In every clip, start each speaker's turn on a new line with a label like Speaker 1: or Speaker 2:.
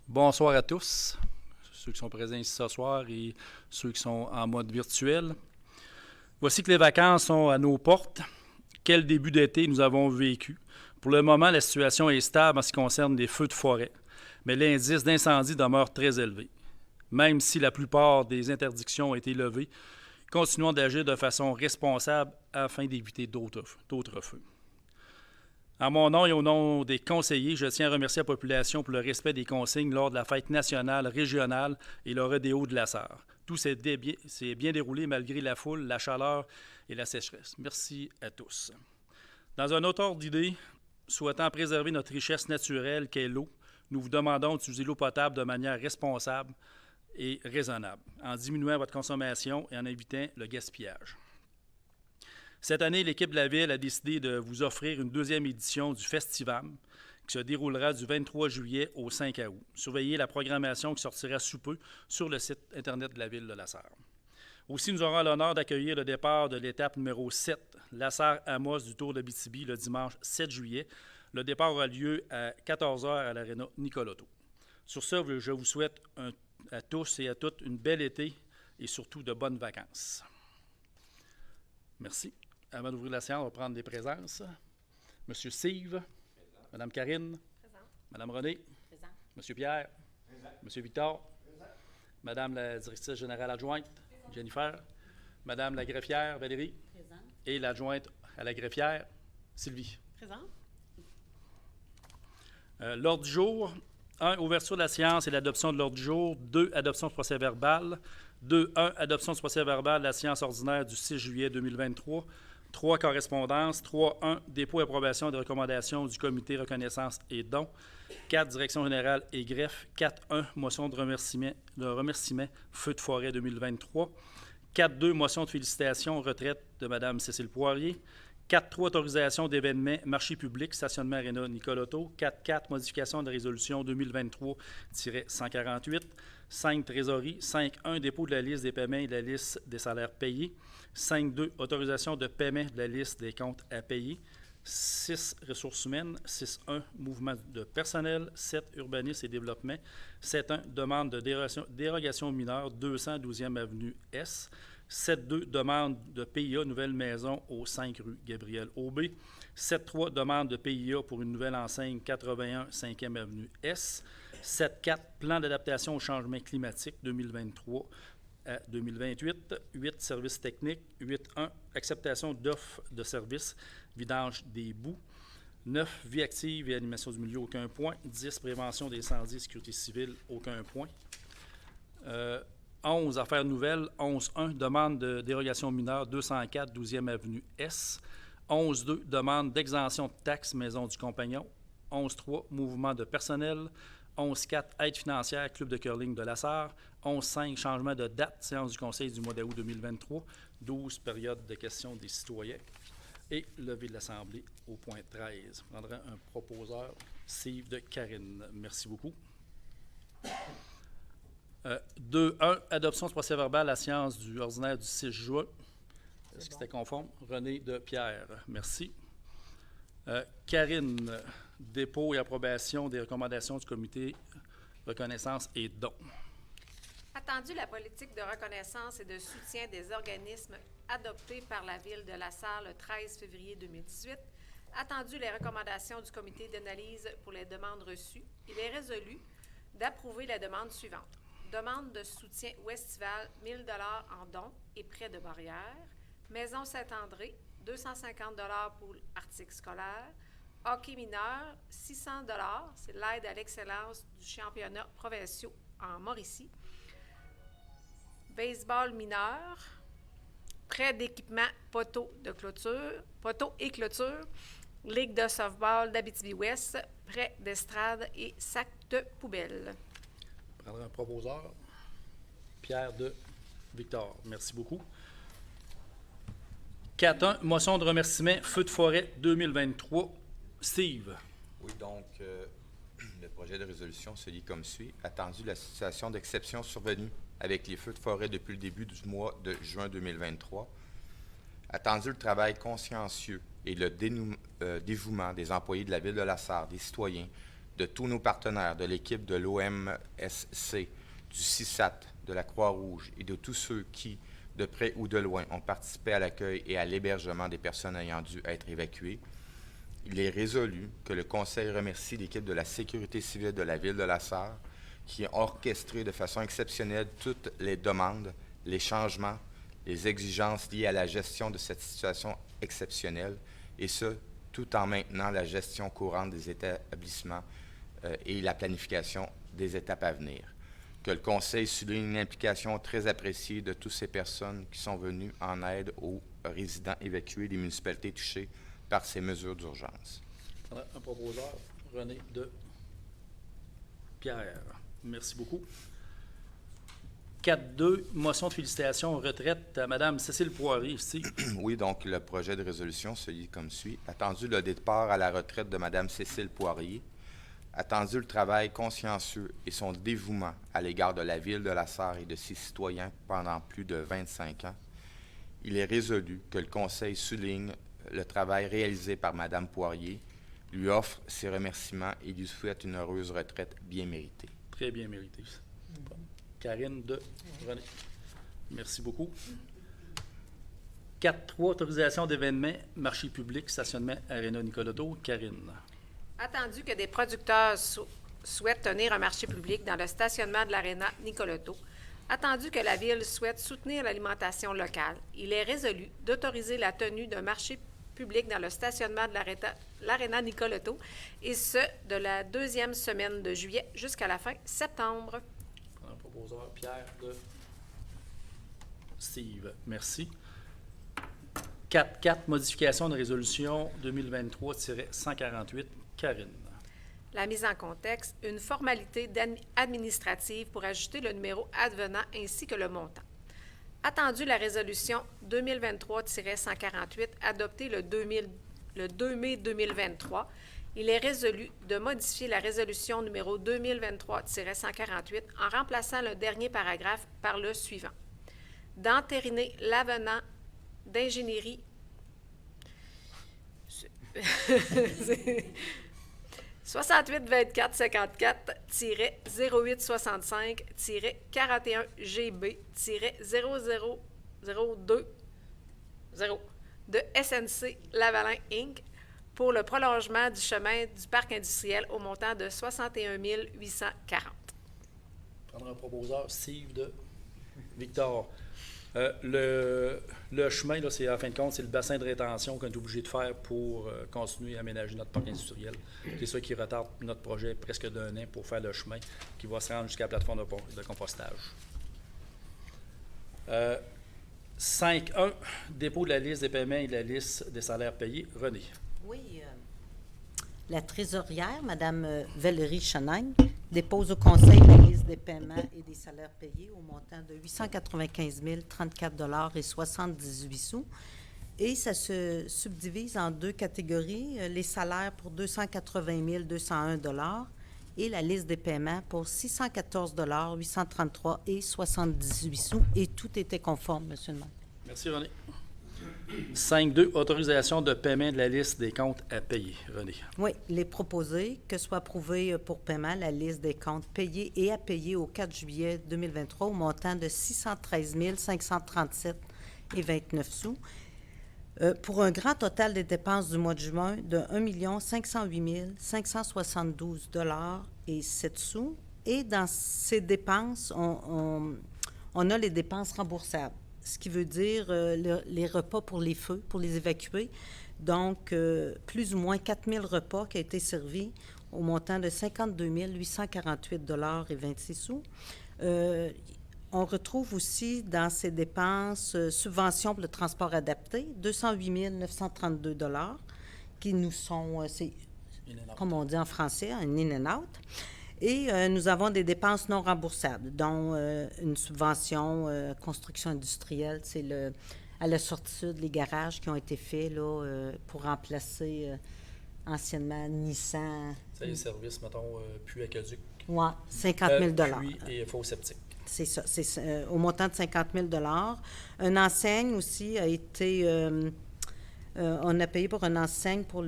Speaker 1: Bonsoir à tous, ceux qui sont présents ici ce soir et ceux qui sont en mode virtuel. Voici que les vacances sont à nos portes. Quel début d'été nous avons vécu. Pour le moment, la situation est stable en ce qui concerne les feux de forêt, mais l'indice d'incendie demeure très élevé. Même si la plupart des interdictions ont été levées, continuons d'agir de façon responsable afin d'éviter d'autres feux. En mon nom et au nom des conseillers, je tiens à remercier la population pour le respect des consignes lors de la fête nationale, régionale et le rodéo de la Sarre. Tout s'est bien déroulé malgré la foule, la chaleur et la sécheresse. Merci à tous. Dans un autre ordre d'idée, souhaitant préserver notre richesse naturelle qu'est l'eau, nous vous demandons d'utiliser l'eau potable de manière responsable et raisonnable, en diminuant votre consommation et en évitant le gaspillage. Cette année, l'équipe de la Ville a décidé de vous offrir une deuxième édition du Festivam qui se déroulera du 23 juillet au 5 août. Surveillez la programmation qui sortira sous peu sur le site Internet de la Ville de La Sarre. Aussi, nous aurons l'honneur d'accueillir le départ de l'étape numéro 7, La Sarre-Amos du Tour de Abitibi, le dimanche 7 juillet. Le départ aura lieu à 14h à l'Aréna Nicoloto. Sur ce, je vous souhaite à tous et à toutes une belle été et surtout de bonnes vacances. Merci. Avant d'ouvrir la séance, on va prendre des présences. Monsieur Steve, présent. Madame Karine, présent. Madame Renée, présent. Monsieur Pierre, présent. Monsieur Victor, présent. Madame la directrice générale adjointe, présent. Jennifer, Madame la greffière Valérie, présent. Et l'adjointe à la greffière Sylvie. Présent. L'ordre du jour, 1. Ouverture de la séance et l'adoption de l'ordre du jour. 2. Adoption du procès-verbal. 2. 1. Adoption du procès-verbal de la séance ordinaire du 6 juillet 2023. 3. Correspondance. 3. 1. Dépôt et approbation des recommandations du comité reconnaissance et dons. 4. Direction générale et greffe. 4. 1. Motion de remerciement feu de forêt 2023. 4. 2. Motion de félicitations retraite de Mme Cécile Poirier. 4.3. Autorisation d'événements, marché public, stationnement Aréna Nicoloto. 4.4. Modification de la résolution 2023-148. 5. Trésorerie. 5.1. Dépôt de la liste des paiements et de la liste des salaires payés. 5.2. Autorisation de paiement de la liste des comptes à payer. 6. Ressources humaines. 6.1. Mouvement de personnel. 7. Urbanisme et développement. 7.1. Demande de dérogation mineure 212e avenue S. 7.2. Demande de PIA nouvelle maison au 5 rue Gabriel-Aubé. 7.3. Demande de PIA pour une nouvelle enseigne 81 5e avenue S. 7.4. Plan d'adaptation au changement climatique 2023 à 2028. 8. Services techniques. 8.1. Acceptation d'offres de services. Vidange des boues. 9. Vie active et animation du milieu, aucun point. 10. Prévention des incendies et sécurité civile, aucun point. 11. Affaires nouvelles. 11.1. Demande de dérogation mineure 204 12e avenue S. 11.2. Demande d'exemption de taxes Maison du Compagnon. 11.3. Mouvement de personnel. 11.4. Aide financière Club de curling de La Sarre. 11.5. Changement de date séance du Conseil du mois d'août 2023. 12. Période de questions des citoyens. Et levée de l'Assemblée au point 13. Je prendrai un proposeur, Steve de Karine. Merci beaucoup. 2.1. Adoption du procès-verbal à la séance du ordinaire du 6 juin. Est-ce que c'était conforme? René de Pierre. Merci. Karine, dépôt et approbation des recommandations du comité reconnaissance et dons.
Speaker 2: Attendu la politique de reconnaissance et de soutien des organismes adoptée par la Ville de La Sarre le 13 février 2018, attendu les recommandations du comité d'analyse pour les demandes reçues, il est résolu d'approuver la demande suivante. Demande de soutien Westival, 1 000 $ en dons et prêts de barrière. Maison Saint-André, 250 $ pour articles scolaires. Hockey mineur, 600 $, c'est l'aide à l'excellence du championnat provinciaux en Mauricie. Baseball mineur, prêt d'équipement poteau et clôture. Ligue de softball d'Abitibi-Ouest, prêt d'estrade et sac de poubelle.
Speaker 1: Je prendrai un proposeur, Pierre de Victor. Merci beaucoup. 4.1. Motion de remerciement feu de forêt 2023. Steve.
Speaker 3: Oui, donc, le projet de résolution se lit comme suit. Attendu la situation d'exception survenue avec les feux de forêt depuis le début du mois de juin 2023. Attendu le travail consciencieux et le dévouement des employés de la Ville de La Sarre, des citoyens, de tous nos partenaires, de l'équipe de l'OMSC, du CISAT, de la Croix-Rouge et de tous ceux qui, de près ou de loin, ont participé à l'accueil et à l'hébergement des personnes ayant dû être évacuées, il est résolu que le Conseil remercie l'équipe de la Sécurité civile de la Ville de La Sarre qui a orchestré de façon exceptionnelle toutes les demandes, les changements, les exigences liées à la gestion de cette situation exceptionnelle, et ce, tout en maintenant la gestion courante des établissements et la planification des étapes à venir. Que le Conseil souligne l'implication très appréciée de toutes ces personnes qui sont venues en aide aux résidents évacués des municipalités touchées par ces mesures d'urgence.
Speaker 1: Un proposeur, René de Pierre. Merci beaucoup. 4.2, motion de félicitations retraite à Mme Cécile Poirier ici.
Speaker 3: Oui, donc le projet de résolution se lit comme suit. Attendu le départ à la retraite de Mme Cécile Poirier, attendu le travail consciencieux et son dévouement à l'égard de la Ville de La Sarre et de ses citoyens pendant plus de 25 ans, il est résolu que le Conseil souligne le travail réalisé par Mme Poirier, lui offre ses remerciements et lui souhaite une heureuse retraite bien méritée.
Speaker 1: Très bien méritée. Karine de René. Merci beaucoup. 4.3, autorisation d'événements, marché public, stationnement, Aréna Nicolotto. Karine.
Speaker 2: Attendu que des producteurs souhaitent tenir un marché public dans le stationnement de l'Aréna Nicolotto, attendu que la Ville souhaite soutenir l'alimentation locale, il est résolu d'autoriser la tenue d'un marché public dans le stationnement de l'Aréna Nicolotto, et ce, de la 2e semaine de juillet jusqu'à la fin septembre.
Speaker 1: Un proposeur, Pierre de Steve. Merci. 4.4, modification de résolution 2023-148. Karine.
Speaker 2: La mise en contexte, une formalité administrative pour ajouter le numéro advenant ainsi que le montant. Attendu la résolution 2023-148 adoptée le 2 mai 2023, il est résolu de modifier la résolution numéro 2023-148 en remplaçant le dernier paragraphe par le suivant. D'entériner l'avenant d'ingénierie 6824-41-0865-41GB-00020 de SNC Lavalin Inc. pour le prolongement du chemin du parc industriel au montant de 61 840.
Speaker 1: Prendre un proposeur, Steve de Victor. Le chemin, là, c'est en fin de compte, c'est le bassin de rétention qu'on est obligé de faire pour continuer à aménager notre parc industriel. C'est ça qui retarde notre projet presque d'un an pour faire le chemin qui va se rendre jusqu'à la plateforme de compostage. 5.1, dépôt de la liste des paiements et de la liste des salaires payés. René.
Speaker 4: Oui. La trésorière, Mme Valérie Chenang, dépose au Conseil la liste des paiements et des salaires payés au montant de 895 034 et 78 sous. Et ça se subdivise en 2 catégories, les salaires pour 280 201 et la liste des paiements pour 614 833 et 78 sous. Et tout était conforme, M. le maire.
Speaker 1: Merci, René. 5.2, autorisation de paiement de la liste des comptes à payer. René.
Speaker 4: Oui, il est proposé que soit approuvée pour paiement la liste des comptes payés et à payer au 4 juillet 2023 au montant de 613 537 et 29 sous, pour un grand total des dépenses du mois de juin de 1 508 572 et 7 sous. Et dans ces dépenses, on a les dépenses remboursables, ce qui veut dire les repas pour les feux, pour les évacuer. Donc, plus ou moins 4 000 repas qui ont été servis au montant de 52 848 et 26 sous. On retrouve aussi dans ces dépenses subventions pour le transport adapté, 208 932 qui nous sont, comme on dit en français, un in and out. Et nous avons des dépenses non remboursables, dont une subvention construction industrielle, c'est à la sortie sud, les garages qui ont été faits là, pour remplacer anciennement Nissan.
Speaker 1: C'est les services, mettons, puits aqueduc.
Speaker 4: Oui, 50 000
Speaker 1: puits et fours septiques.
Speaker 4: C'est ça, c'est au montant de 50 000 Une enseigne aussi a été... on a payé pour une enseigne pour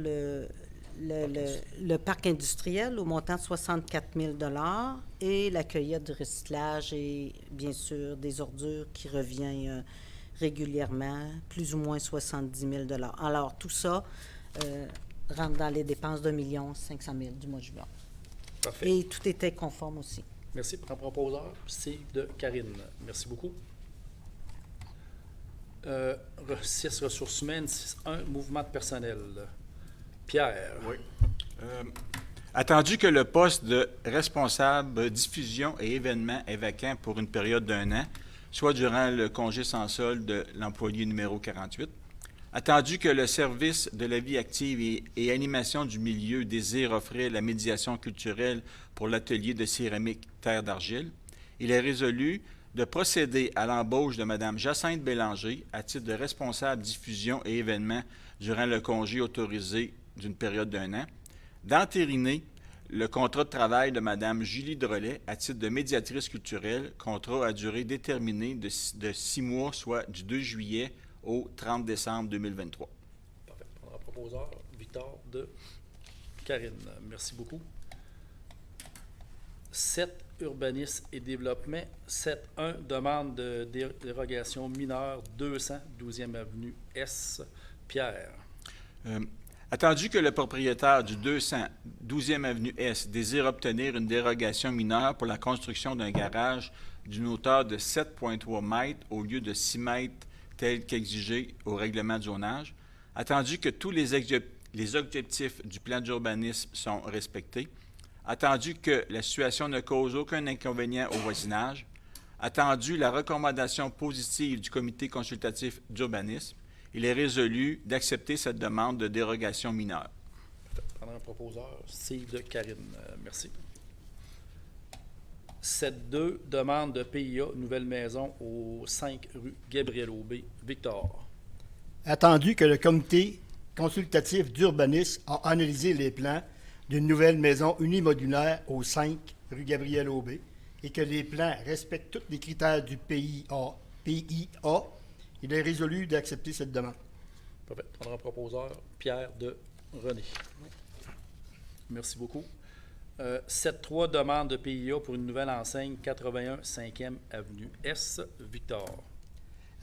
Speaker 4: le parc industriel au montant de 64 000 et la cueillette du recyclage et bien sûr des ordures qui revient régulièrement, plus ou moins 70 000 Alors, tout ça rentre dans les dépenses d'1 500 000 du mois de juillet.
Speaker 1: Parfait.
Speaker 4: Et tout était conforme aussi.
Speaker 1: Merci pour un proposeur. C'est de Karine. Merci beaucoup. 6 ressources humaines, 1 mouvement de personnel. Pierre.
Speaker 5: Oui. Attendu que le poste de responsable diffusion et événements est vacant pour une période d'1 an, soit durant le congé sans solde de l'employé numéro 48. Attendu que le service de la vie active et animation du milieu désire offrir la médiation culturelle pour l'atelier de céramique Terre d'Argile, il est résolu de procéder à l'embauche de Mme Jacinthe Bélanger à titre de responsable diffusion et événements durant le congé autorisé d'une période d'1 an, d'entériner le contrat de travail de Mme Julie Drolet à titre de médiatrice culturelle, contrat à durée déterminée de 6 mois, soit du 2 juillet au 30 décembre 2023.
Speaker 1: Parfait. On prendra proposeur Victor de Karine. Merci beaucoup. 7, urbanisme et développement. 7.1, demande de dérogation mineure 200, 12e avenue S. Pierre.
Speaker 5: Attendu que le propriétaire du 200 12e avenue S désire obtenir une dérogation mineure pour la construction d'un garage d'une hauteur de 7,3 mètres au lieu de 6 mètres tel qu'exigé au règlement de zonage, attendu que tous les objectifs du plan d'urbanisme sont respectés, attendu que la situation ne cause aucun inconvénient au voisinage, attendu la recommandation positive du comité consultatif d'urbanisme, il est résolu d'accepter cette demande de dérogation mineure.
Speaker 1: Prendre un proposeur, c'est de Karine. Merci. 7.2, demande de PIA, nouvelle maison au 5 rue Gabriel-Aubé. Victor.
Speaker 6: Attendu que le comité consultatif d'urbanisme a analysé les plans d'une nouvelle maison unimodulaire au 5 rue Gabriel-Aubé et que les plans respectent tous les critères du PIA, il est résolu d'accepter cette demande.
Speaker 1: Parfait. Prendre un proposeur, Pierre de René. Merci beaucoup. 7.3, demande de PIA pour une nouvelle enseigne 81 5e avenue S. Victor.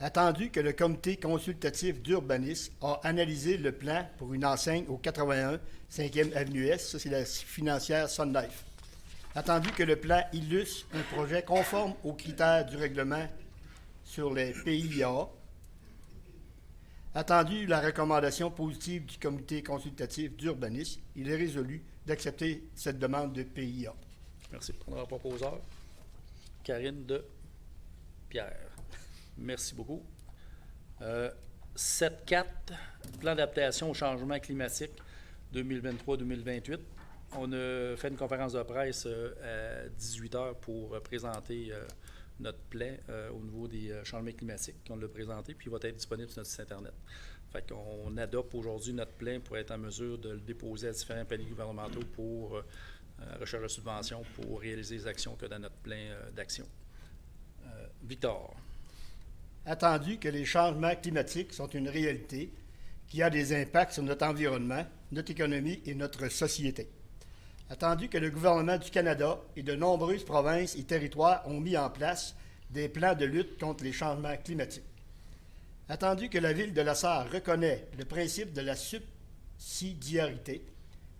Speaker 6: Attendu que le comité consultatif d'urbanisme a analysé le plan pour une enseigne au 81 5e avenue S, ça c'est la financière Sun Life. Attendu que le plan illustre un projet conforme aux critères du règlement sur les PIA. Attendu la recommandation positive du comité consultatif d'urbanisme, il est résolu d'accepter cette demande de PIA.
Speaker 1: Merci. Prendre un proposeur, Karine de Pierre. Merci beaucoup. 7.4, plan d'adaptation au changement climatique 2023-2028. On a fait une conférence de presse à 18h pour présenter notre plan au niveau des changements climatiques. On l'a présenté, puis il va être disponible sur notre site Internet. Fait qu'on adopte aujourd'hui notre plan pour être en mesure de le déposer à différents paliers gouvernementaux pour recherche de subventions pour réaliser les actions que dans notre plan d'action. Victor.
Speaker 6: Attendu que les changements climatiques sont une réalité qui a des impacts sur notre environnement, notre économie et notre société. Attendu que le gouvernement du Canada et de nombreuses provinces et territoires ont mis en place des plans de lutte contre les changements climatiques. Attendu que la Ville de La Sarre reconnaît le principe de la subsidiarité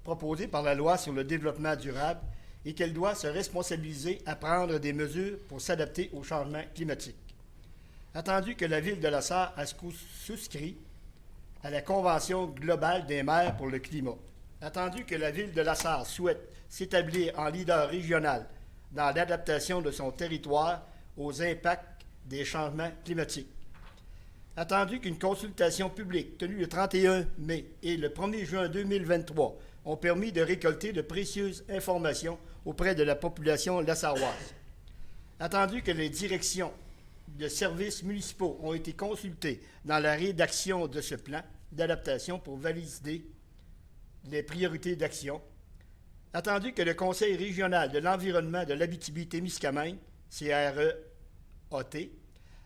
Speaker 6: proposé par la Loi sur le développement durable et qu'elle doit se responsabiliser à prendre des mesures pour s'adapter aux changements climatiques. Attendu que la Ville de La Sarre a souscrit à la Convention globale des maires pour le climat. Attendu que la Ville de La Sarre souhaite s'établir en leader régional dans l'adaptation de son territoire aux impacts des changements climatiques. Attendu qu'une consultation publique tenue le 31 mai et le 1er juin 2023 ont permis de récolter de précieuses informations auprès de la population lassarroise. Attendu que les directions de services municipaux ont été consultées dans la rédaction de ce plan d'adaptation pour valider les priorités d'action. Attendu que le Conseil régional de l'environnement de l'Abitibi-Témiscamingue, CREAT,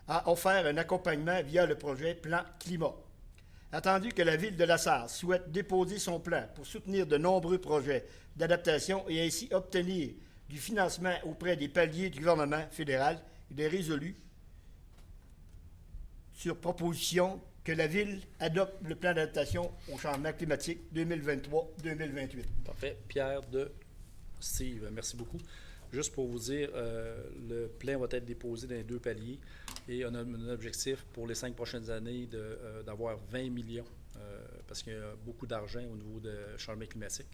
Speaker 6: a offert un accompagnement via le projet Plan Climat. Attendu que la Ville de La Sarre souhaite déposer son plan pour soutenir de nombreux projets d'adaptation et ainsi obtenir du financement auprès des paliers du gouvernement fédéral, il est résolu sur proposition que la Ville adopte le plan d'adaptation au changement climatique 2023-2028.
Speaker 1: Parfait. Pierre de Steve, merci beaucoup. Juste pour vous dire, le plan va être déposé dans les 2 paliers et on a un objectif pour les 5 prochaines années d'avoir 20 millions parce qu'il y a beaucoup d'argent au niveau de changement climatique.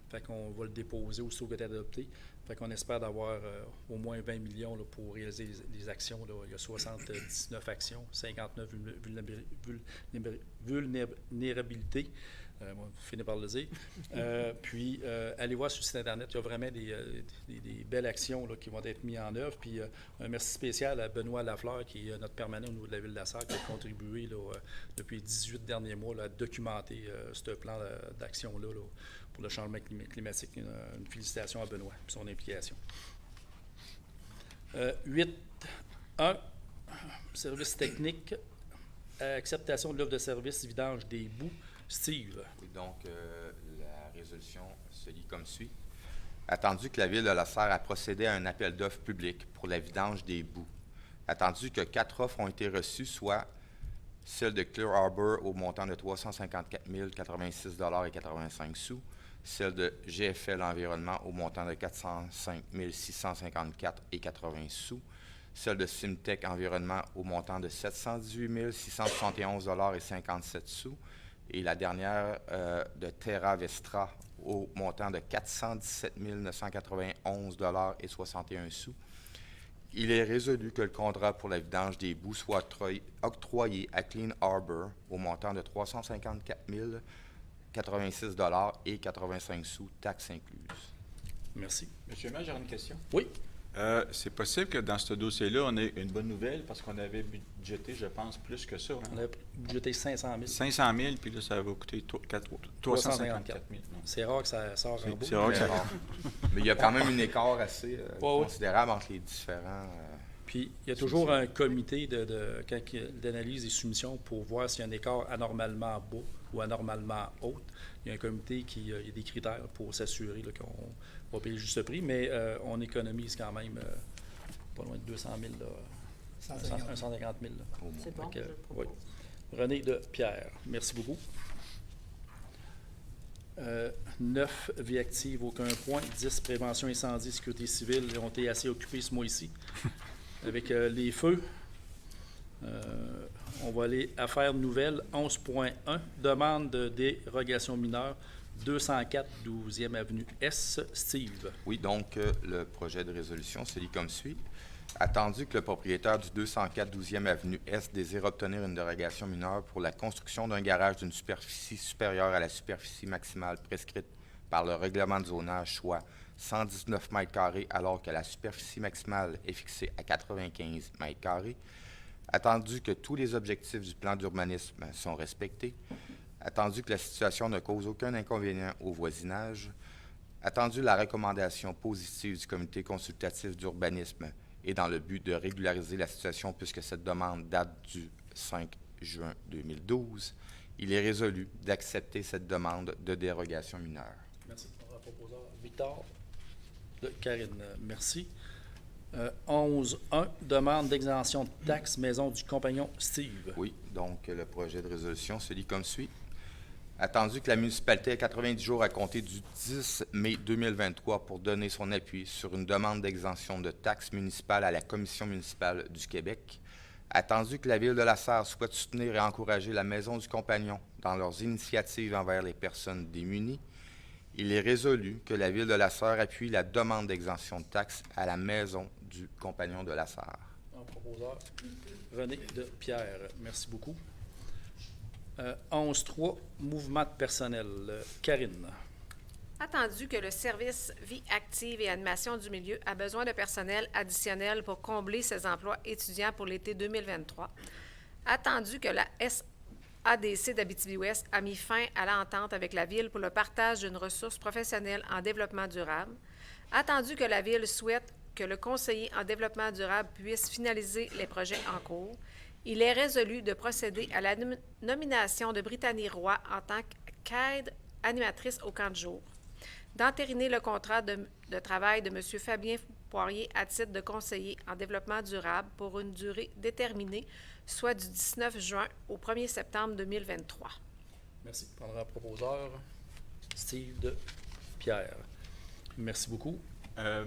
Speaker 1: Fait qu'on va le déposer aussitôt qu'il est adopté. Fait qu'on espère d'avoir au moins 20 millions là, pour réaliser les actions. Là. Il y a 79 actions, 59 vulnérabilités. On va finir par le dire. Puis, allez voir sur le site Internet, il y a vraiment des belles actions là, qui vont être mises en œuvre. Puis, un merci spécial à Benoît Lafleur, qui est notre permanent au niveau de la Ville de La Sarre, qui a contribué là, depuis les 18 derniers mois là, à documenter ce plan d'action-là là, pour le changement climatique. Une félicitation à Benoît pour son implication. 8.1, service technique, acceptation de l'offre de service vidange des boues. Steve.
Speaker 3: Oui, donc, la résolution se lit comme suit. Attendu que la Ville de La Sarre a procédé à un appel d'offres public pour la vidange des boues, attendu que 4 offres ont été reçues, soit celle de Clear Harbor au montant de 354 086,85 $, celle de GFL Environnement au montant de 405 654,80 $, celle de Simtech Environnement au montant de 718 671,57 $, et la dernière de Terra Vestra au montant de 417 991,61 $. Il est résolu que le contrat pour la vidange des boues soit octroyé à Clean Harbor au montant de 354 086,85 $, taxes incluses.
Speaker 1: Merci.
Speaker 5: Monsieur le maire, j'ai une question.
Speaker 1: Oui.
Speaker 5: C'est possible que dans ce dossier-là, on ait une bonne nouvelle parce qu'on avait budgété, je pense, plus que ça. Hein?
Speaker 1: On a budgété 500 000.
Speaker 5: 500 000, puis là, ça va coûter 354 000.
Speaker 1: C'est rare que ça sort en bout.
Speaker 5: C'est rare que ça...
Speaker 3: Mais il y a quand même un écart assez considérable entre les différents...
Speaker 1: Puis, il y a toujours un comité d'analyse et soumission pour voir s'il y a un écart anormalement bas ou anormalement haut. Il y a un comité il y a des critères pour s'assurer là, qu'on va payer le juste prix, mais on économise quand même pas loin de 200 000, là, 150 000. Là.
Speaker 4: C'est bon,
Speaker 1: Donc,
Speaker 4: je le propose.
Speaker 1: oui. René de Pierre, merci beaucoup. 9, vie active, aucun point. 10, prévention incendie, sécurité civile, ont été assez occupés ce mois-ci. Avec les feux, on va aller à affaires nouvelles, 11.1, demande de dérogation mineure, 204 12e avenue S. Steve.
Speaker 3: Oui, donc le projet de résolution se lit comme suit. Attendu que le propriétaire du 204 12e avenue S désire obtenir une dérogation mineure pour la construction d'un garage d'une superficie supérieure à la superficie maximale prescrite par le règlement de zonage, soit 119 mètres carrés, alors que la superficie maximale est fixée à 95 mètres carrés. Attendu que tous les objectifs du plan d'urbanisme sont respectés. Attendu que la situation ne cause aucun inconvénient au voisinage. Attendu la recommandation positive du comité consultatif d'urbanisme et dans le but de régulariser la situation puisque cette demande date du 5 juin 2012, il est résolu d'accepter cette demande de dérogation mineure.
Speaker 1: Merci. On va proposer Victor de Karine. Merci. 11.1, demande d'exemption de taxes maison du compagnon Steve.
Speaker 3: Oui, donc le projet de résolution se lit comme suit. Attendu que la municipalité a 90 jours à compter du 10 mai 2023 pour donner son appui sur une demande d'exemption de taxes municipales à la Commission municipale du Québec. Attendu que la Ville de La Sarre souhaite soutenir et encourager la Maison du Compagnon dans leurs initiatives envers les personnes démunies, il est résolu que la Ville de La Sarre appuie la demande d'exemption de taxes à la Maison du Compagnon de La Sarre.
Speaker 1: En proposeur, René de Pierre. Merci beaucoup. 11.3, mouvement de personnel. Karine.
Speaker 2: Attendu que le service Vie active et animation du milieu a besoin de personnel additionnel pour combler ses emplois étudiants pour l'été 2023. Attendu que la SADC d'Abitibi-Ouest a mis fin à l'entente avec la Ville pour le partage d'une ressource professionnelle en développement durable. Attendu que la Ville souhaite que le conseiller en développement durable puisse finaliser les projets en cours. il est résolu de procéder à la nomination de Brittany Roy en tant qu'aide animatrice au camp de jour, d'entériner le contrat de travail de M. Fabien Poirier à titre de conseiller en développement durable pour une durée déterminée, soit du 19 juin au 1er septembre 2023.
Speaker 1: Merci. Je prendrai un proposeur, Steve de Pierre. Merci beaucoup.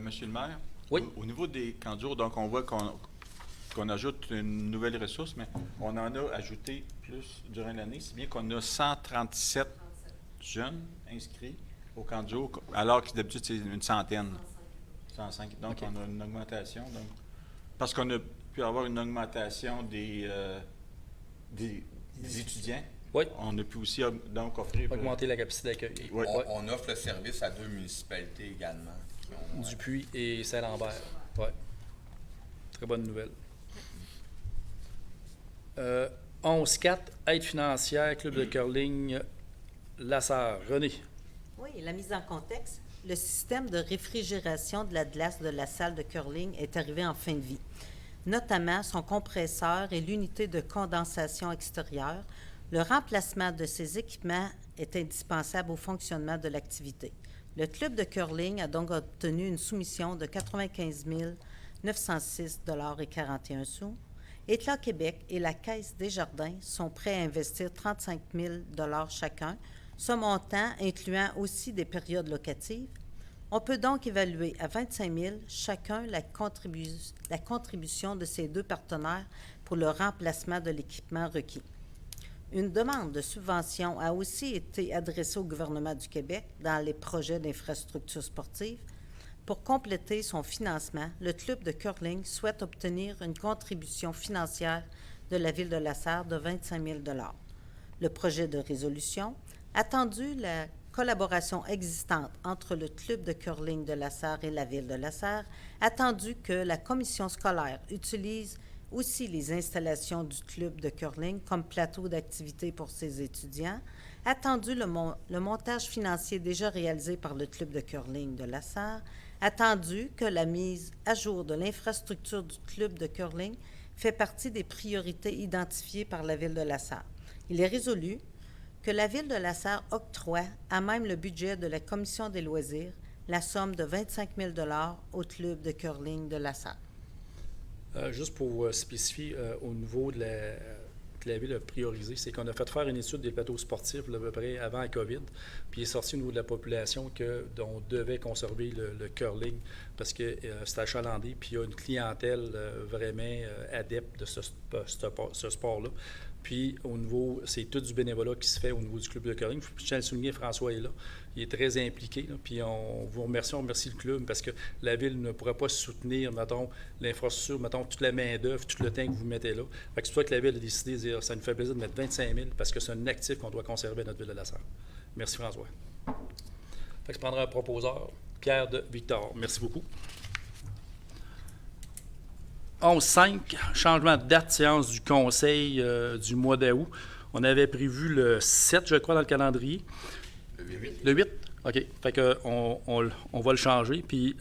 Speaker 5: Monsieur le maire?
Speaker 1: Oui.
Speaker 5: Au niveau des camps de jour, donc on voit qu'on ajoute une nouvelle ressource, mais on en a ajouté plus durant l'année, si bien qu'on a 137 jeunes inscrits au camp de jour, alors que d'habitude c'est une centaine. 105. Donc, on a une augmentation. Donc, parce qu'on a pu avoir une augmentation des étudiants,
Speaker 1: Oui.
Speaker 5: on a pu aussi donc offrir...
Speaker 1: Augmenter la capacité d'accueil.
Speaker 5: Oui.
Speaker 3: On offre le service à 2 municipalités également.
Speaker 1: Dupuis et Saint-Lambert. Oui. Très bonne nouvelle. 11-4, aide financière, club de curling, Lassar. René.
Speaker 4: Oui, la mise en contexte. Le système de réfrigération de la glace de la salle de curling est arrivé en fin de vie. Notamment son compresseur et l'unité de condensation extérieure. Le remplacement de ces équipements est indispensable au fonctionnement de l'activité. Le club de curling a donc obtenu une soumission de 95 906,41 $. Éclat Québec et la Caisse Desjardins sont prêts à investir 35 000 $ chacun, ce montant incluant aussi des périodes locatives. On peut donc évaluer à 25 000 chacun la contribution de ces deux partenaires pour le remplacement de l'équipement requis. Une demande de subvention a aussi été adressée au gouvernement du Québec dans les projets d'infrastructures sportives. Pour compléter son financement, le club de curling souhaite obtenir une contribution financière de la Ville de Lassar de 25 000 $. Le projet de résolution, attendu la collaboration existante entre le club de curling de Lassar et la Ville de Lassar, attendu que la commission scolaire utilise aussi les installations du club de curling comme plateau d'activité pour ses étudiants, attendu le montage financier déjà réalisé par le club de curling de Lassar, attendu que la mise à jour de l'infrastructure du club de curling fait partie des priorités identifiées par la Ville de Lassar. Il est résolu que la Ville de Lassar octroie, à même le budget de la Commission des loisirs, la somme de 25 000 $ au club de curling de Lassar.
Speaker 1: Juste pour spécifier au niveau de que la Ville a priorisé, c'est qu'on a fait faire une étude des plateaux sportifs à peu près avant la COVID, puis il est sorti au niveau de la population qu'on devait conserver le curling parce que c'est achalandé, puis il y a une clientèle vraiment adepte de ce sport-là. Puis, au niveau, c'est tout du bénévolat qui se fait au niveau du club de curling. Je tiens à le souligner, François est là. Il est très impliqué. Là, puis, on remercie le club parce que la Ville ne pourrait pas soutenir, mettons, l'infrastructure, mettons, toute la main-d'œuvre, tout le temps que vous mettez là. Fait que c'est pour ça que la Ville a décidé de dire ça nous fait plaisir de mettre 25 000 parce que c'est un actif qu'on doit conserver à notre Ville de Lassar. Merci, François. Fait que je prendrai un proposeur, Pierre de Victor. Merci beaucoup. 11-5, changement de date, séance du conseil du mois d'août. On avait prévu le 7, je crois, dans le calendrier. Le 8? OK. Fait que on va le changer. Puis,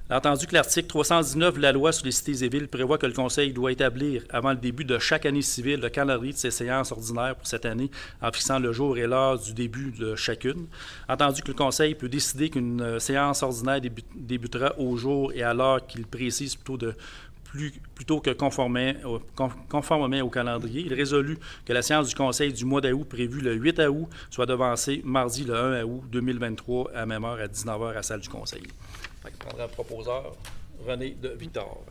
Speaker 1: entendu que l'article 319 de la loi sur les cités et villes prévoit que le conseil doit établir, avant le début de chaque année civile, le calendrier de ses séances ordinaires pour cette année, en fixant le jour et l'heure du début de chacune. Entendu que le conseil peut décider qu'une séance ordinaire débutera au jour et à l'heure qu'il précise plutôt que conformément au calendrier. Il est résolu que la séance du conseil du mois d'août prévue le 8 août soit devancée mardi le 1 août 2023 à même heure à 19h à la salle du conseil. Fait que je prendrai un proposeur, René de Victor.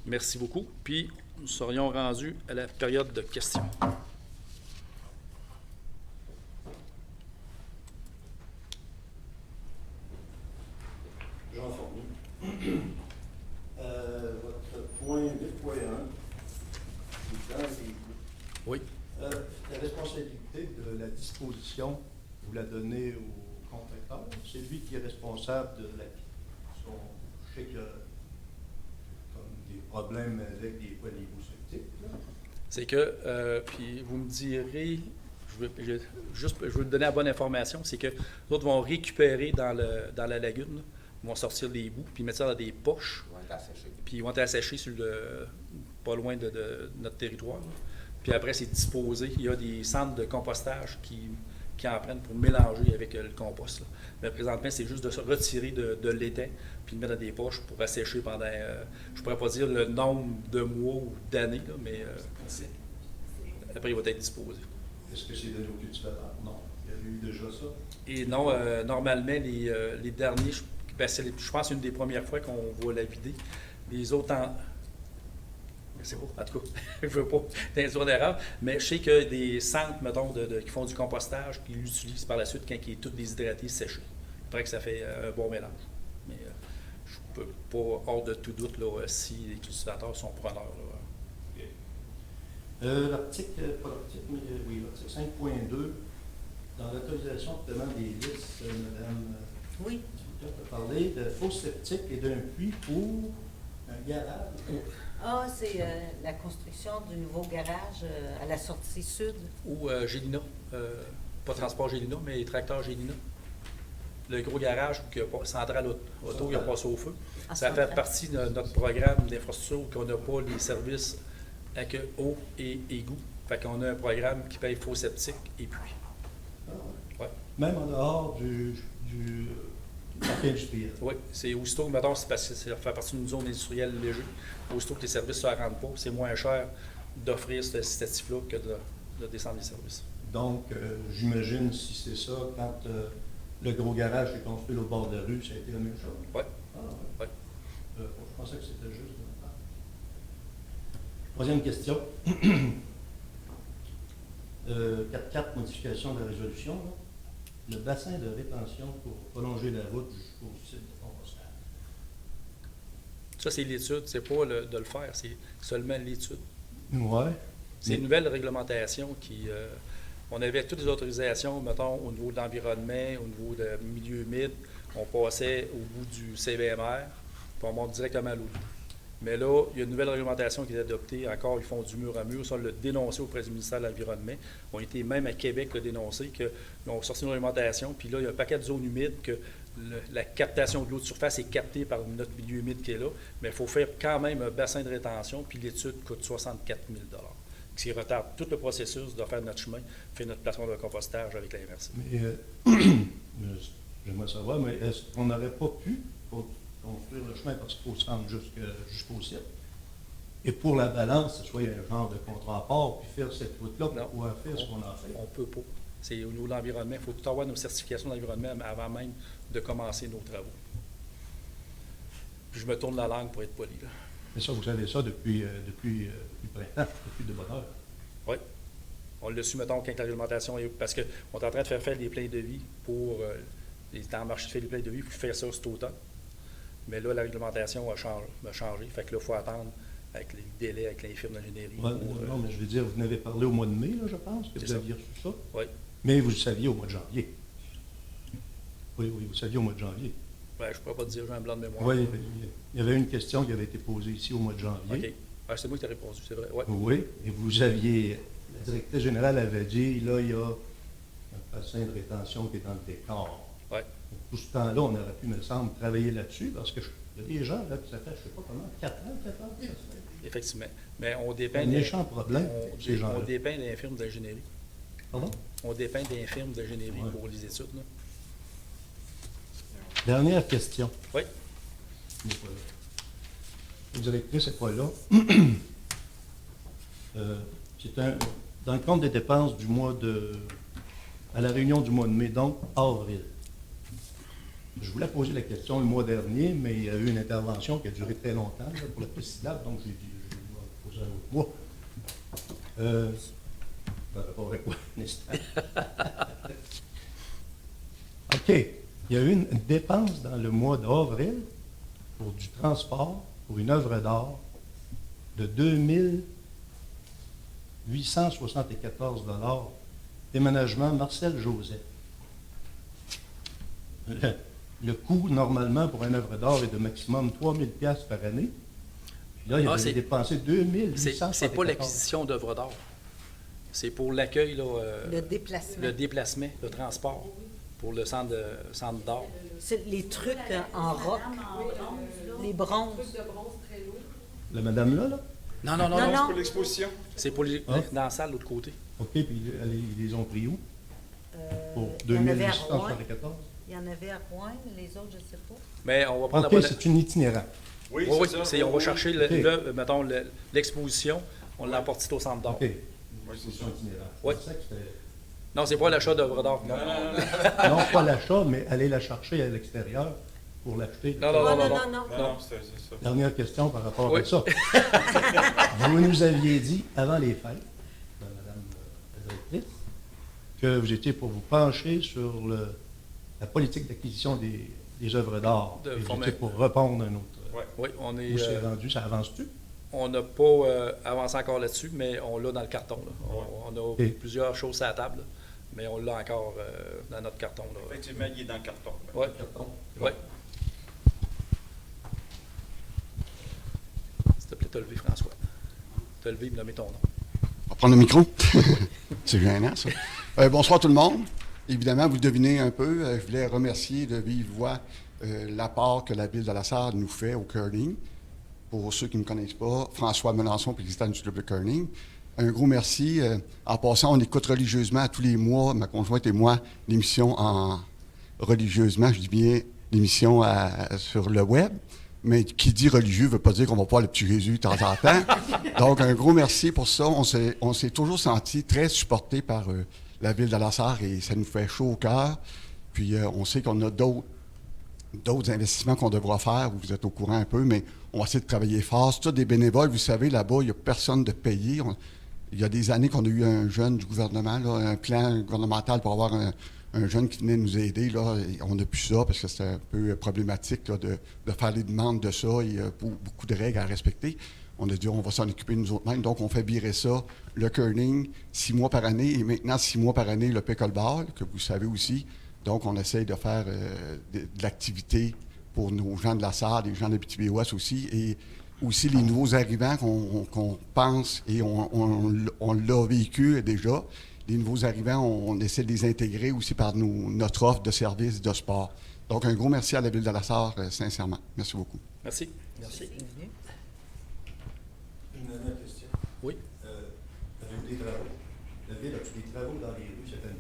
Speaker 1: Merci beaucoup. Puis, nous serions rendus à la période de questions.
Speaker 7: Jean Fournier. Votre point 8.1,
Speaker 1: Oui.
Speaker 7: la responsabilité de la disposition, vous la donnez au contracteur. C'est lui qui est responsable de l'acquisition. Je sais qu'il y a comme des problèmes avec des fois niveau septiques.
Speaker 1: C'est que, puis vous me direz, je veux donner la bonne information, c'est que les autres vont récupérer dans la lagune, là, ils vont sortir des bouts, puis mettre ça dans des poches,
Speaker 3: Ils vont être asséchés.
Speaker 1: puis ils vont être asséchés sur pas loin de notre territoire. Là. Puis après, c'est disposé. Il y a des centres de compostage qui en prennent pour mélanger avec le compost. Là. Mais présentement, c'est juste de se retirer de l'étang puis de mettre dans des poches pour assécher pendant, je ne pourrais pas dire le nombre de mois ou d'années, là, mais après, il va être disposé.
Speaker 7: Est-ce que c'est donné aux cultivateurs? Non. Il y a eu déjà ça?
Speaker 1: Et non, normalement, les derniers, je pense que c'est une des premières fois qu'on va la vider. Les autres c'est beau, en tout cas, je ne veux pas t'induire d'erreur, mais je sais que des centres, mettons, qui font du compostage, qui l'utilisent par la suite quand il est tout déshydraté, séché. Il paraît que ça fait un bon mélange. Mais je ne peux pas, hors de tout doute, là, si les cultivateurs sont preneurs.
Speaker 7: L'article 5.2, dans l'autorisation de paiement des listes, Mme
Speaker 4: Oui.
Speaker 7: a parlé de fosse septique et d'un puits pour un garage.
Speaker 4: Ah, c'est la construction du nouveau garage à la sortie sud.
Speaker 1: Ou Gélina, pas Transport Gélina, mais Tracteur Gélina. Le gros garage qui a pas, central auto, il a passé au feu.
Speaker 4: Ah,
Speaker 1: Ça
Speaker 4: central.
Speaker 1: fait partie de notre programme d'infrastructure qu'on n'a pas les services avec eau et égout. Fait qu'on a un programme qui paye faux septique et puis.
Speaker 7: Ah,
Speaker 1: Ouais.
Speaker 7: même en dehors du parc industriel.
Speaker 1: Oui, c'est aussitôt, mettons, c'est parce que ça fait partie d'une zone industrielle légère. Aussitôt que les services ne se rendent pas, c'est moins cher d'offrir ce incitatif-là que de descendre les services.
Speaker 7: Donc, j'imagine, si c'est ça, quand le gros garage est construit au bord de la rue, ça a été la même chose?
Speaker 1: Oui.
Speaker 7: Ah,
Speaker 1: Ouais.
Speaker 7: je pensais que c'était juste de ma part. Troisième question. 4.4, modification de la résolution. Là. Le bassin de rétention pour prolonger la route jusqu'au site de compostage.
Speaker 1: Ça, c'est l'étude, c'est pas de le faire, c'est seulement l'étude.
Speaker 7: Ouais.
Speaker 1: C'est une nouvelle réglementation qui. On avait toutes les autorisations, mettons, au niveau de l'environnement, au niveau de milieu humide. On passait au bout du CVMR, puis on monte directement à l'eau. Mais là, il y a une nouvelle réglementation qui est adoptée. Encore, ils font du mur à mur. Ça, on l'a dénoncé auprès du ministère de l'Environnement. On était même à Québec le dénoncer, qu'ils ont sorti une réglementation. Puis là, il y a un paquet de zones humides que la captation de l'eau de surface est captée par notre milieu humide qui est là. Mais il faut faire quand même un bassin de rétention. Puis l'étude coûte 64 000 $. Ce qui retarde tout le processus de faire notre chemin, faire notre plateforme de compostage avec la MRC.
Speaker 7: Mais j'aimerais savoir, mais est-ce qu'on n'aurait pas pu construire le chemin parce qu'il faut se rendre jusqu'au site? Et pour la balance, ce soit un genre de contre-rapport, puis faire cette route-là pour
Speaker 1: Non.
Speaker 7: pouvoir faire ce qu'on a fait.
Speaker 1: On ne peut pas. C'est au niveau de l'environnement. Il faut tout avoir nos certifications d'environnement avant même de commencer nos travaux. Puis je me tourne la langue pour être poli. Là.
Speaker 7: Mais ça, vous savez ça depuis le printemps, depuis de bonne heure.
Speaker 1: Oui. On l'a su, mettons, quand la réglementation est. Parce qu'on est en train de faire des pleins de vie pour les temps marché de faire des pleins de vie, puis faire ça cet automne. Mais là, la réglementation a changé. Fait que là, il faut attendre avec les délais avec l'infirme d'ingénierie.
Speaker 7: Ouais, non, mais je veux dire, vous n'avez parlé au mois de mai, là, je pense, que
Speaker 1: C'est
Speaker 7: vous
Speaker 1: ça.
Speaker 7: aviez reçu ça.
Speaker 1: Oui.
Speaker 7: Mais vous le saviez au mois de janvier. Oui, vous le saviez au mois de janvier.
Speaker 1: Ben, je ne pourrais pas te dire, j'ai un blanc de mémoire.
Speaker 7: Oui, il y avait une question qui avait été posée ici au mois de janvier.
Speaker 1: OK. Ah, c'est moi qui t'ai répondu, c'est vrai. Ouais.
Speaker 7: Oui, et vous aviez, la directrice générale avait dit, là, il y a un bassin de rétention qui est dans le décor.
Speaker 1: Oui.
Speaker 7: Tout ce temps-là, on aurait pu, me semble, travailler là-dessus, parce que il y a des gens, là, qui ça fait, je ne sais pas comment, 4 ans, ça fait?
Speaker 1: Effectivement. Mais on dépend
Speaker 7: Un méchant problème, ces gens-là.
Speaker 1: on dépend des firmes d'ingénierie.
Speaker 7: Pardon?
Speaker 1: On dépend des firmes d'ingénierie
Speaker 7: Ouais.
Speaker 1: pour les études. Là.
Speaker 7: Dernière question.
Speaker 1: Oui.
Speaker 7: Il n'est pas là. La directrice n'est pas là. Dans le compte des dépenses du mois à la réunion du mois de mai, donc avril. Je voulais poser la question le mois dernier, mais il y a eu une intervention qui a duré très longtemps là, pour la présidente, donc j'ai dit, je vais poser un autre mois. Par rapport à quoi, n'est-ce pas? OK. Il y a eu une dépense dans le mois d'avril pour du transport, pour une œuvre d'art, de 2 874 $. Déménagement Marcel Joseph. Le coût, normalement, pour une œuvre d'art est de maximum 3 000 $ par année. Puis là, il avait dépensé 2 874 $.
Speaker 1: C'est pas l'acquisition d'œuvres d'art. C'est pour l'accueil, là,
Speaker 4: Le déplacement.
Speaker 1: le déplacement, le transport, pour le centre d'art.
Speaker 4: C'est les trucs en roc, les bronzes.
Speaker 7: La madame là?
Speaker 1: Non, non, non,
Speaker 4: Non,
Speaker 1: non.
Speaker 4: non.
Speaker 5: Pour l'exposition?
Speaker 1: C'est pour les,
Speaker 7: Ah.
Speaker 1: dans la salle, de l'autre côté.
Speaker 7: OK, puis ils les ont pris où? Pour
Speaker 4: Il y en avait à
Speaker 7: 2874?
Speaker 4: Il y en avait à Rouen, les autres, je ne sais pas.
Speaker 1: Mais on va prendre
Speaker 7: OK,
Speaker 1: la
Speaker 7: c'est une itinérante.
Speaker 5: Oui,
Speaker 1: Oui, oui,
Speaker 5: c'est ça.
Speaker 1: on va chercher,
Speaker 7: OK.
Speaker 1: mettons, l'exposition. On l'a apporté au centre d'art.
Speaker 7: OK.
Speaker 5: Oui, c'est
Speaker 7: Exposition itinérante.
Speaker 1: Oui.
Speaker 7: Je pensais que c'était-
Speaker 1: Non, c'est pas l'achat d'œuvres d'art. Non,
Speaker 7: Non, pas l'achat, mais aller la chercher à l'extérieur pour l'acheter.
Speaker 1: non, non,
Speaker 4: Oh,
Speaker 1: non,
Speaker 4: non,
Speaker 1: non.
Speaker 4: non, non.
Speaker 5: Non, c'est ça.
Speaker 7: Dernière question par rapport
Speaker 1: Oui.
Speaker 7: à ça. Vous nous aviez dit avant les fêtes, Madame la directrice, que vous étiez pour vous pencher sur la politique d'acquisition des œuvres d'art.
Speaker 1: De
Speaker 7: Et vous
Speaker 1: former-
Speaker 7: étiez pour répondre à notre.
Speaker 1: Oui, on est.
Speaker 7: Où c'est rendu? Ça avance-tu?
Speaker 1: On n'a pas avancé encore là-dessus, mais on l'a dans le carton. Là. On a
Speaker 7: OK.
Speaker 1: plusieurs choses à la table, là, mais on l'a encore dans notre carton. Là.
Speaker 5: Effectivement, il est dans le carton.
Speaker 1: Ouais. Oui. S'il te plaît, te lever, François. Te lever et me nommer ton nom.
Speaker 8: On va prendre le micro. C'est gênant, ça. Bonsoir tout le monde. Évidemment, vous devinez un peu, je voulais remercier de vive voix l'apport que la Ville de la Sarre nous fait au curling. Pour ceux qui ne me connaissent pas, François Melançon, président du club de curling. Un gros merci. En passant, on écoute religieusement tous les mois, ma conjointe et moi, l'émission religieusement, je dis bien l'émission sur le web. Mais qui dit religieux ne veut pas dire qu'on va voir le petit Jésus de temps en temps. Donc, un gros merci pour ça. On s'est toujours senti très supporté par la Ville de la Sarre et ça nous fait chaud au cœur. Puis, on sait qu'on a d'autres investissements qu'on devra faire. Vous êtes au courant un peu, mais on va essayer de travailler fort. C'est tout des bénévoles. Vous savez, là-bas, il n'y a personne de payé. Il y a des années qu'on a eu un jeune du gouvernement, là, un plan gouvernemental pour avoir un jeune qui venait nous aider. Là, et on n'a plus ça parce que c'est un peu problématique là, de faire les demandes de ça. Il y a beaucoup de règles à respecter. On a dit on va s'en occuper nous autres mêmes. Donc, on fait virer ça, le curling, 6 mois par année et maintenant 6 mois par année, le pickleball, que vous savez aussi. Donc, on essaye de faire de l'activité pour nos gens de la Sarre, des gens de BTB-Ouest aussi, et aussi les nouveaux arrivants qu'on pense, et on l'a vécu déjà. Les nouveaux arrivants, on essaie de les intégrer aussi par notre offre de services de sport. Donc, un gros merci à la Ville de la Sarre, sincèrement. Merci beaucoup.
Speaker 1: Merci.
Speaker 4: Merci.
Speaker 7: Une dernière question.
Speaker 1: Oui.
Speaker 7: Avez-vous des travaux? La Ville a-t-il des travaux dans les rues cette année?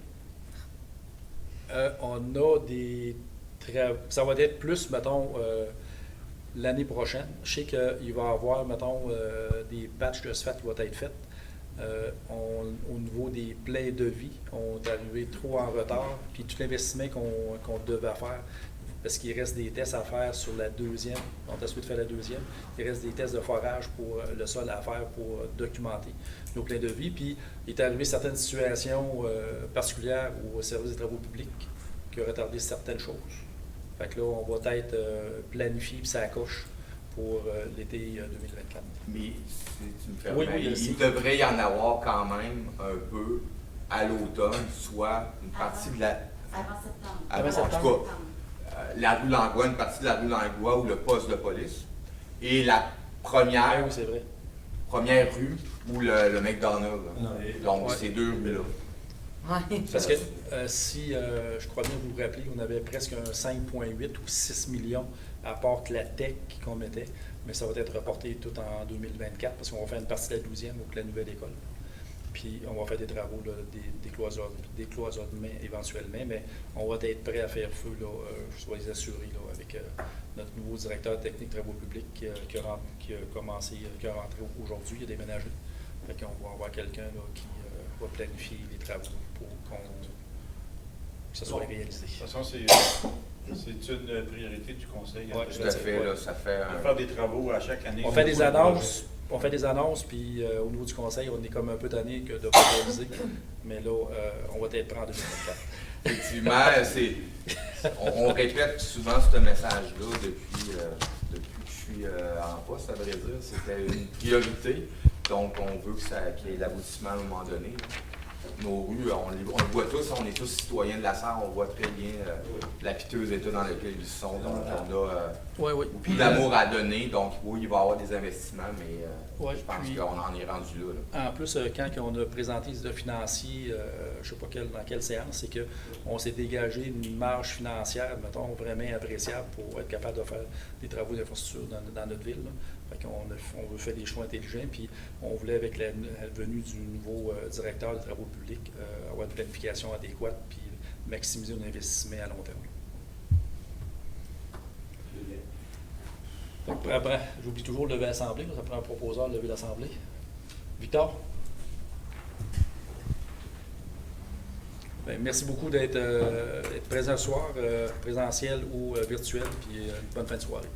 Speaker 1: On a des travaux. Ça va être plus, mettons, l'année prochaine. Je sais qu'il va y avoir, mettons, des patchs de sphalte qui vont être faits. Au niveau des plaies de vie, on est arrivé trop en retard. Puis tout l'investissement qu'on devait faire, parce qu'il reste des tests à faire sur la deuxième. On a souhaité faire la deuxième. Il reste des tests de forage pour le sol à faire pour documenter nos plaies de vie. Puis il est arrivé certaines situations particulières au service des travaux publics qui ont retardé certaines choses. Fait que là, on va peut-être planifier puis ça coche pour l'été 2024.
Speaker 3: Mais si tu me permets,
Speaker 1: Oui, oui, je sais.
Speaker 3: il devrait y en avoir quand même un peu à l'automne, soit une partie de la...
Speaker 9: Avant septembre.
Speaker 3: Avant, en
Speaker 1: septembre.
Speaker 3: tout cas, la rue Langlois, une partie de la rue Langlois ou le poste de police. Et la
Speaker 1: Ah
Speaker 3: première,
Speaker 1: oui, c'est vrai.
Speaker 3: première rue ou le McDonald's. là.
Speaker 7: Non.
Speaker 3: Donc,
Speaker 1: Ouais.
Speaker 3: ces deux rues-là.
Speaker 4: Ouais.
Speaker 1: Parce que si je crois bien vous vous rappelez, on avait presque un 5,8 ou 6 millions à part que la tech qu'on mettait, mais ça va être reporté tout en 2024 parce qu'on va faire une partie de la 12e ou de la nouvelle école. Puis on va faire des travaux, là, des cloisonnements éventuellement, mais on va être prêt à faire feu, là, je dois les assurer, là, avec notre nouveau directeur technique de travaux publics qui a rentré aujourd'hui, il a déménagé. Fait qu'on va avoir quelqu'un là, qui va planifier les travaux pour que ça soit réalisé.
Speaker 5: De toute façon, c'est une priorité du Conseil.
Speaker 1: Ouais,
Speaker 3: Tout à fait, là, ça fait...
Speaker 5: De faire des travaux à chaque année.
Speaker 1: On fait des annonces, puis au niveau du conseil, on est comme un peu tanné que de ne pas réaliser. Mais là, on va être prêt en 2024.
Speaker 3: Effectivement, on répète souvent ce message-là depuis que je suis en poste, à vrai dire. C'était une priorité. Donc, on veut qu'il y ait l'aboutissement à un moment donné. Là. Nos rues, on le voit tous, on est tous citoyens de la Sarre, on voit très bien la piteux état dans lequel ils sont. Donc, on a beaucoup d'amour à donner. Donc, oui, il va y avoir des investissements, mais je pense qu'on en est rendu là.
Speaker 1: En plus, quand on a présenté le financier, je ne sais pas dans quelle séance, c'est qu'on s'est dégagé une marge financière, mettons, vraiment appréciable pour être capable de faire des travaux d'infrastructure dans notre ville. Là. On veut faire des choix intelligents, puis on voulait, avec la venue du nouveau directeur des travaux publics, avoir une planification adéquate, puis maximiser nos investissements à long terme. Après, j'oublie toujours de lever l'Assemblée, ça prend un proposeur de lever l'Assemblée. Victor? Bien, merci beaucoup d'être présent ce soir, présentiel ou virtuel, puis une bonne fin de soirée.